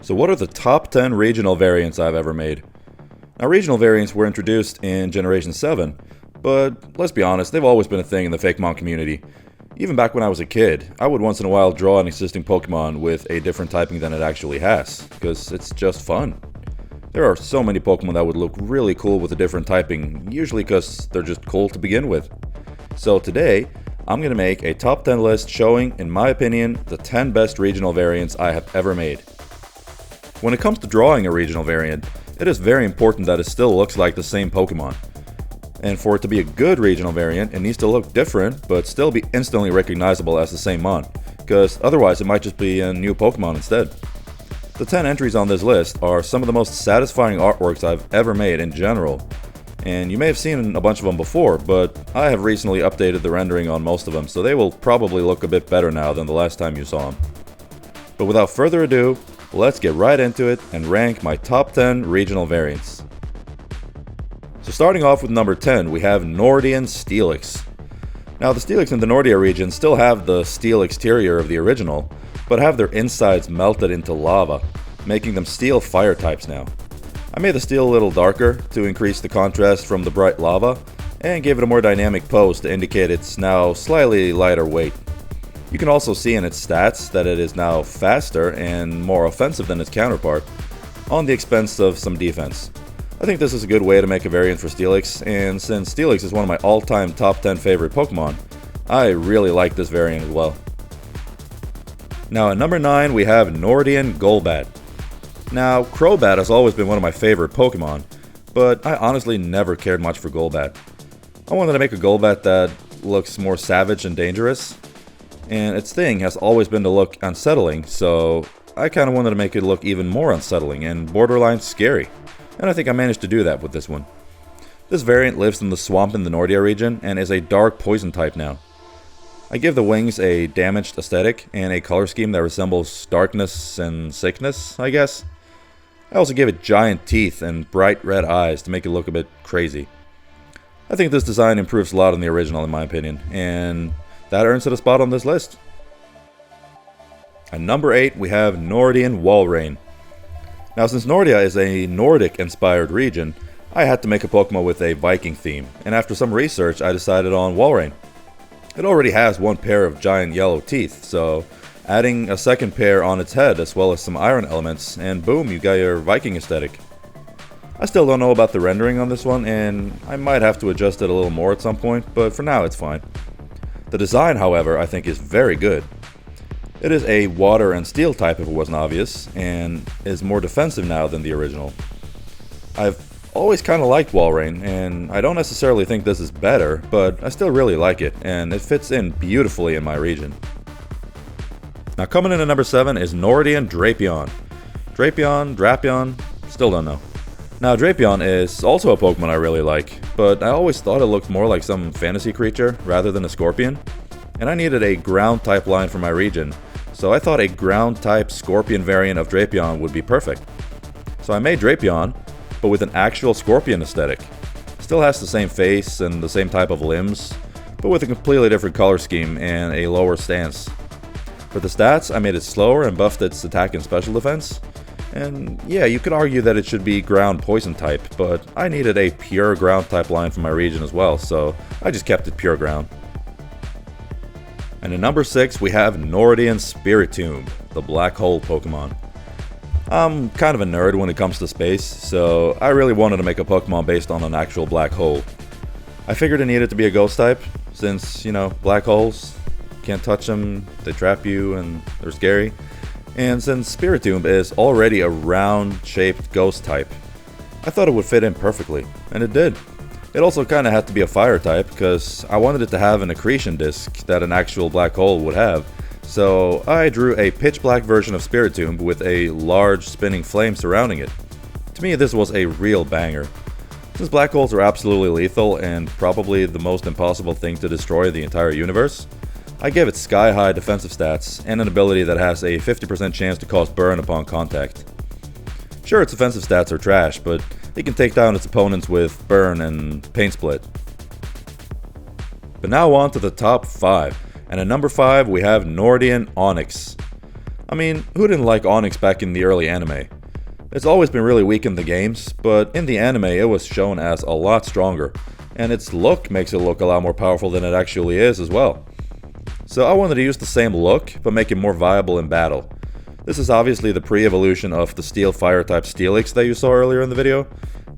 So what are the top 10 regional variants I've ever made? Now, regional variants were introduced in Generation 7, but let's be honest, they've always been a thing in the Fakemon community. Even back when I was a kid, I would once in a while draw an existing Pokemon with a different typing than it actually has, because it's just fun. There are so many Pokemon that would look really cool with a different typing, usually because they're just cool to begin with. So today, I'm going to make a top 10 list showing, in my opinion, the 10 best regional variants I have ever made. When it comes to drawing a regional variant, it is very important that it still looks like the same Pokemon. And for it to be a good regional variant, it needs to look different, but still be instantly recognizable as the same mon, because otherwise it might just be a new Pokemon instead. The 10 entries on this list are some of the most satisfying artworks I've ever made in general, and you may have seen a bunch of them before, but I have recently updated the rendering on most of them, so they will probably look a bit better now than the last time you saw them. But without further ado, let's get right into it and rank my top 10 regional variants. So starting off with number 10, we have Nordian Steelix. Now the Steelix in the Nordia region still have the steel exterior of the original, but have their insides melted into lava, making them steel fire types now. I made the steel a little darker to increase the contrast from the bright lava, and gave it a more dynamic pose to indicate it's now slightly lighter weight. You can also see in its stats that it is now faster and more offensive than its counterpart, on the expense of some defense. I think this is a good way to make a variant for Steelix, and since Steelix is one of my all-time top 10 favorite Pokemon, I really like this variant as well. Now at number 9 we have Nordian Golbat. Now Crobat has always been one of my favorite Pokemon, but I honestly never cared much for Golbat. I wanted to make a Golbat that looks more savage and dangerous, and its thing has always been to look unsettling, so I kind of wanted to make it look even more unsettling and borderline scary, and I think I managed to do that with this one. This variant lives in the swamp in the Nordia region and is a dark poison type now. I give the wings a damaged aesthetic and a color scheme that resembles darkness and sickness, I guess. I also give it giant teeth and bright red eyes to make it look a bit crazy. I think this design improves a lot on the original in my opinion, and that earns it a spot on this list. At number 8 we have Nordian Walrein. Now since Nordia is a Nordic-inspired region, I had to make a Pokemon with a Viking theme, and after some research I decided on Walrein. It already has one pair of giant yellow teeth, so adding a second pair on its head as well as some iron elements, and boom, you got your Viking aesthetic. I still don't know about the rendering on this one, and I might have to adjust it a little more at some point, but for now it's fine. The design, however, I think is very good. It is a water and steel type if it wasn't obvious, and is more defensive now than the original. I've always kind of liked Walrein, and I don't necessarily think this is better, but I still really like it, and it fits in beautifully in my region. Now coming in at number 7 is Nordian Drapion. Drapion, still don't know. Now Drapion is also a Pokemon I really like, but I always thought it looked more like some fantasy creature rather than a scorpion, and I needed a ground type line for my region, so I thought a ground type scorpion variant of Drapion would be perfect. So I made Drapion, but with an actual scorpion aesthetic. Still has the same face and the same type of limbs, but with a completely different color scheme and a lower stance. For the stats, I made it slower and buffed its attack and special defense. And yeah, you could argue that it should be ground poison type, but I needed a pure ground type line for my region as well, so I just kept it pure ground. And at number 6 we have Nordian Spiritomb, the black hole Pokemon. I'm kind of a nerd when it comes to space, so I really wanted to make a Pokemon based on an actual black hole. I figured it needed to be a ghost type, since, you know, black holes, can't touch them, they trap you, and they're scary. And since Spiritomb is already a round-shaped ghost type, I thought it would fit in perfectly, and it did. It also kind of had to be a fire type, because I wanted it to have an accretion disk that an actual black hole would have. So I drew a pitch black version of Spiritomb with a large spinning flame surrounding it. To me, this was a real banger. Since black holes are absolutely lethal and probably the most impossible thing to destroy in the entire universe, I gave it sky high defensive stats and an ability that has a 50% chance to cause burn upon contact. Sure, its offensive stats are trash, but it can take down its opponents with burn and paint split. But now on to the top 5. And at number 5 we have Nordian Onix. I mean, who didn't like Onix back in the early anime? It's always been really weak in the games, but in the anime it was shown as a lot stronger, and its look makes it look a lot more powerful than it actually is as well. So I wanted to use the same look, but make it more viable in battle. This is obviously the pre-evolution of the Steel Fire type Steelix that you saw earlier in the video,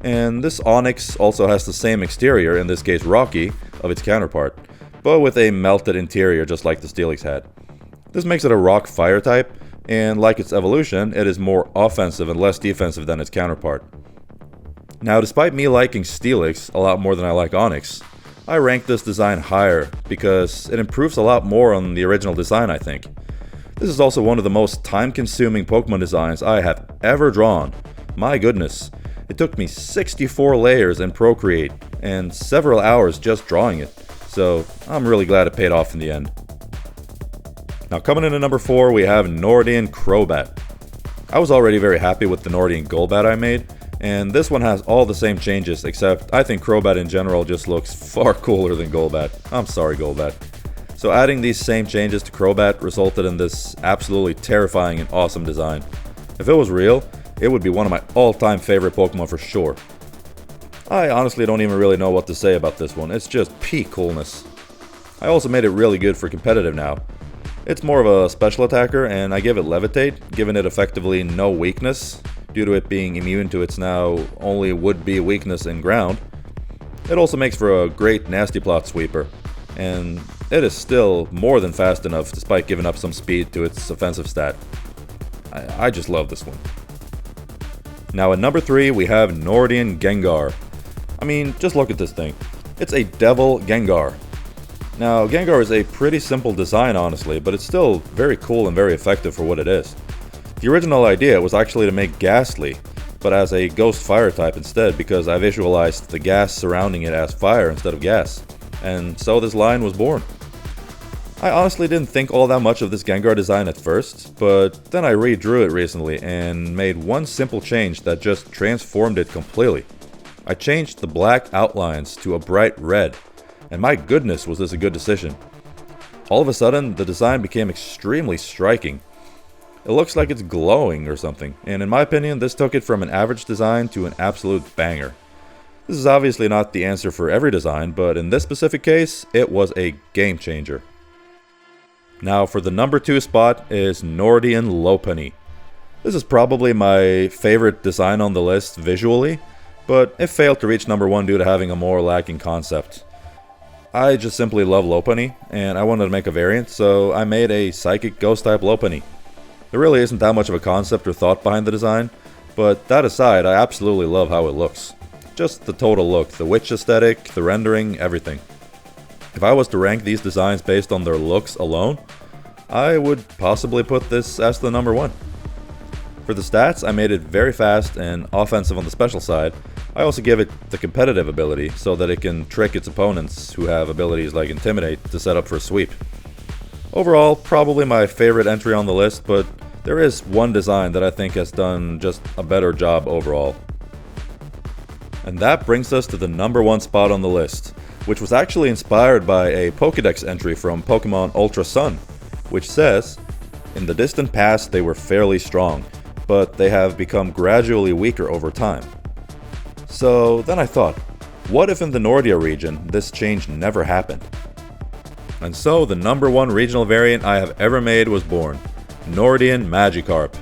and this Onix also has the same exterior, in this case rocky, of its counterpart, but with a melted interior just like the Steelix had. This makes it a rock fire type, and like its evolution, it is more offensive and less defensive than its counterpart. Now, despite me liking Steelix a lot more than I like Onix, I rank this design higher because it improves a lot more on the original design, I think. This is also one of the most time-consuming Pokemon designs I have ever drawn. My goodness, it took me 64 layers in Procreate and several hours just drawing it, so I'm really glad it paid off in the end. Now coming in at number 4, we have Nordian Crobat. I was already very happy with the Nordian Golbat I made, and this one has all the same changes, except I think Crobat in general just looks far cooler than Golbat. I'm sorry, Golbat. So adding these same changes to Crobat resulted in this absolutely terrifying and awesome design. If it was real, it would be one of my all-time favorite Pokemon for sure. I honestly don't even really know what to say about this one, it's just peak coolness. I also made it really good for competitive now. It's more of a special attacker, and I give it Levitate, giving it effectively no weakness, due to it being immune to its now only would-be weakness in ground. It also makes for a great Nasty Plot sweeper, and it is still more than fast enough despite giving up some speed to its offensive stat. I just love this one. Now at number 3 we have Nordian Gengar. I mean, just look at this thing. It's a Devil Gengar. Now, Gengar is a pretty simple design honestly, but it's still very cool and very effective for what it is. The original idea was actually to make Ghastly, but as a ghost fire type instead because I visualized the gas surrounding it as fire instead of gas, and so this line was born. I honestly didn't think all that much of this Gengar design at first, but then I redrew it recently and made one simple change that just transformed it completely. I changed the black outlines to a bright red, and my goodness was this a good decision. All of a sudden, the design became extremely striking. It looks like it's glowing or something, and in my opinion, this took it from an average design to an absolute banger. This is obviously not the answer for every design, but in this specific case, it was a game changer. Now for the number 2 spot is Nordian Lopunny. This is probably my favorite design on the list visually, but it failed to reach number 1 due to having a more lacking concept. I just simply love Lopunny, and I wanted to make a variant, so I made a Psychic Ghost-type Lopunny. There really isn't that much of a concept or thought behind the design, but that aside, I absolutely love how it looks. Just the total look, the witch aesthetic, the rendering, everything. If I was to rank these designs based on their looks alone, I would possibly put this as the number 1. For the stats, I made it very fast and offensive on the special side. I also give it the competitive ability so that it can trick its opponents who have abilities like Intimidate to set up for a sweep. Overall, probably my favorite entry on the list, but there is one design that I think has done just a better job overall. And that brings us to the number 1 spot on the list, which was actually inspired by a Pokédex entry from Pokemon Ultra Sun, which says, "In the distant past they were fairly strong, but they have become gradually weaker over time." So then I thought, what if in the Nordia region this change never happened? And so the number 1 regional variant I have ever made was born, Nordian Magikarp.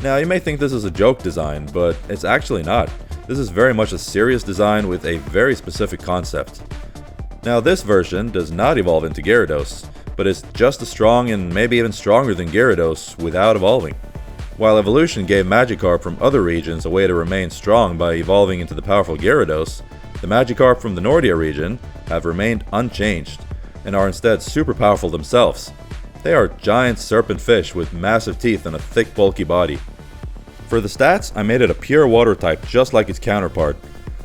Now you may think this is a joke design, but it's actually not. This is very much a serious design with a very specific concept. Now this version does not evolve into Gyarados, but is just as strong and maybe even stronger than Gyarados without evolving. While evolution gave Magikarp from other regions a way to remain strong by evolving into the powerful Gyarados, the Magikarp from the Nordia region have remained unchanged, and are instead super powerful themselves. They are giant serpent fish with massive teeth and a thick bulky body. For the stats, I made it a pure water type just like its counterpart,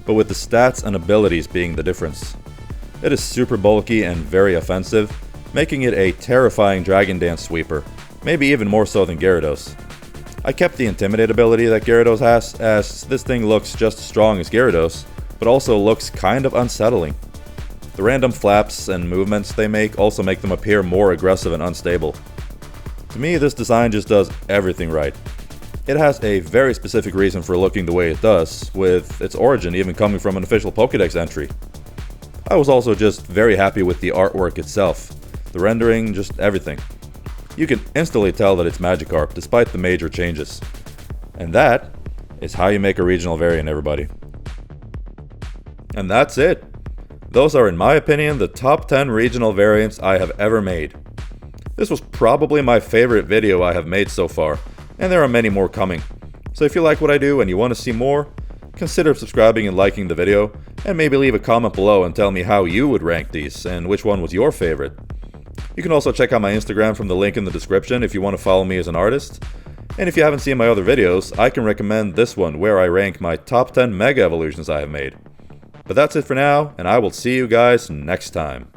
but with the stats and abilities being the difference. It is super bulky and very offensive, making it a terrifying Dragon Dance sweeper, maybe even more so than Gyarados. I kept the Intimidate ability that Gyarados has, as this thing looks just as strong as Gyarados, but also looks kind of unsettling. The random flaps and movements they make also make them appear more aggressive and unstable. To me, this design just does everything right. It has a very specific reason for looking the way it does, with its origin even coming from an official Pokédex entry. I was also just very happy with the artwork itself, the rendering, just everything. You can instantly tell that it's Magikarp despite the major changes. And that is how you make a regional variant, everybody. And that's it. Those are, in my opinion, the top 10 regional variants I have ever made. This was probably my favorite video I have made so far, and there are many more coming. So if you like what I do and you want to see more, consider subscribing and liking the video, and maybe leave a comment below and tell me how you would rank these, and which one was your favorite. You can also check out my Instagram from the link in the description if you want to follow me as an artist. And if you haven't seen my other videos, I can recommend this one where I rank my top 10 Mega Evolutions I have made. But that's it for now, and I will see you guys next time.